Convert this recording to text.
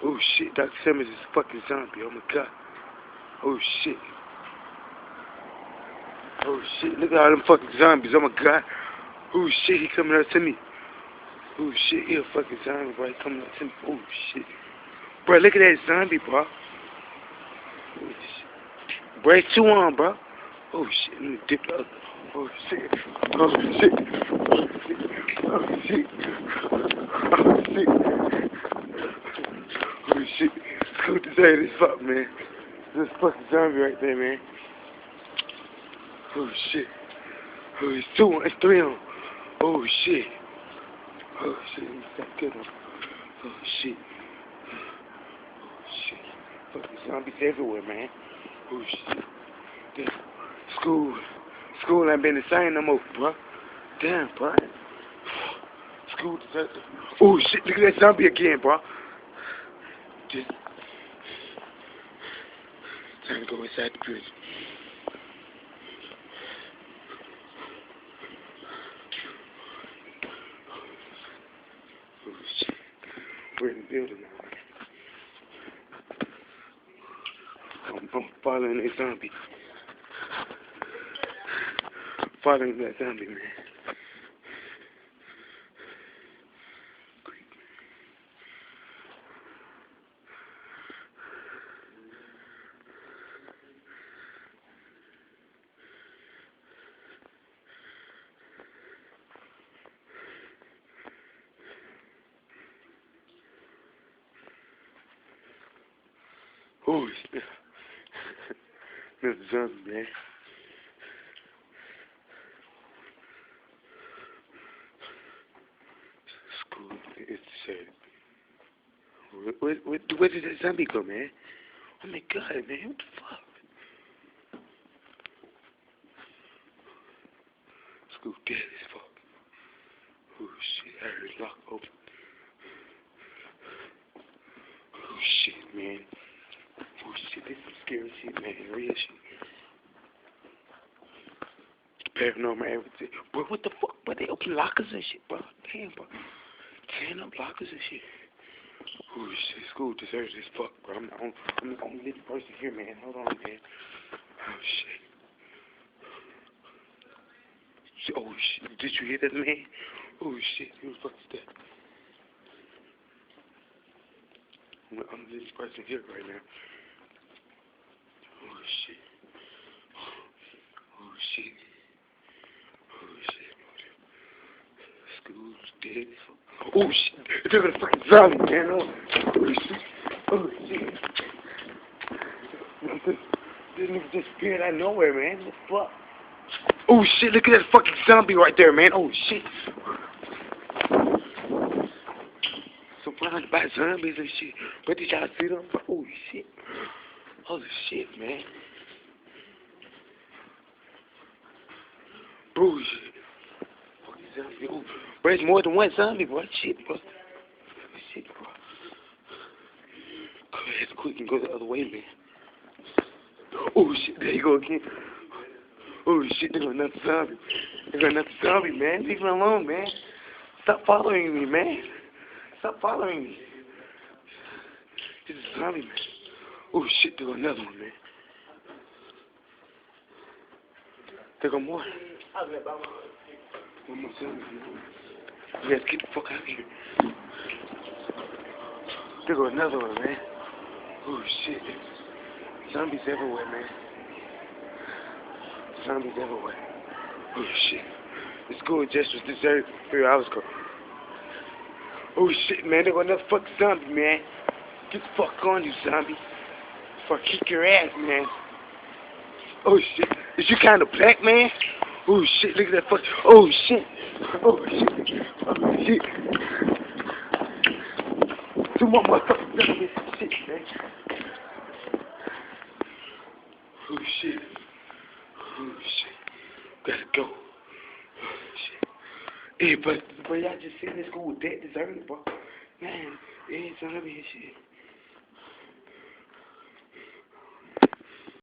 Oh shit, Dr. Simmons is a fucking zombie. Oh my god. Oh shit. Oh shit, look at all them fucking zombies. Oh my god. Oh shit, he coming up to me. Oh shit, he a fucking zombie, bro. He coming up to me. Oh shit. Bro, look at that zombie, bro. Oh shit. Bro, it's 2 on, bro. Oh shit, let me dip the other. Oh shit. Oh shit. Oh shit. Oh shit. Oh shit. Oh shit. Scoot this head as fuck, man. This fucking zombie right there, man. Oh shit. Oh, it's 2 on. It's 3 on. Oh shit. Oh shit. Let me stop killing him. Oh shit. Oh shit. Fucking zombies everywhere, man. Oh shit. Damn. School ain't been the same no more, bro. Damn, bro. School deserted. Oh shit, look at that zombie again, bro. Just time to go inside the prison. Oh shit. We're in the building now. I'm following that zombie. Following that zombie, man. Oh shit. Another zombie, man. School is deserted. Where did that zombie go, man? Oh my god, man, what the fuck? School dead as fuck. Oh shit, I heard it lock open. Oh shit, man. Oh shit, this is some scary shit, man. Real shit. Paranormal everything. Bro, what the fuck? Bro, they open lockers and shit, bro. Damn, bro. Tearing up lockers and shit. Oh shit, school deserted as fuck, bro. I'm the only living person here, man. Hold on, man. Oh shit. Oh shit, did you hear that, man? Oh shit, who the fuck is that? I'm the only living person here right now. Oh shit. Oh shit. Oh shit. School's dead. Oh shit. They're gonna fucking zombie, man. Oh shit. Oh shit. This nigga disappeared out of nowhere, man. What the fuck? Oh shit, look at that fucking zombie right there, man. Oh shit. Surrounded by zombies and shit. But did y'all see them? Oh shit. Holy shit, man. Bro, shit. Fucking zombie. Oh, bro, it's more than one zombie, bro. Shit, bro. Shit, bro. Go ahead, quick and go the other way, man. Oh shit, there you go again. Oh shit, there go another zombie. There go another zombie, man. Leave me alone, man. Stop following me, man. Stop following me. This is a zombie, man. Oh shit, there go another one, man. There go more. One more zombie, man. You guys get the fuck out of here. There go another one, man. Oh shit. Zombies everywhere, man. Zombies everywhere. Oh shit. The school just was deserted 3 hours ago. Oh shit, man. There go another fucking zombie, man. Get the fuck on, you zombie. Before I kick your ass, man. Oh shit. Is you kind of black, man? Oh shit. Look at that fuck. Oh shit. Oh shit. Oh shit. 2 more motherfuckers zombies. Shit, man. Oh shit. Oh shit. Gotta go. Oh shit. Hey, but y'all just seen this school dead deserted, bro. Man, it ain't zombie and shit.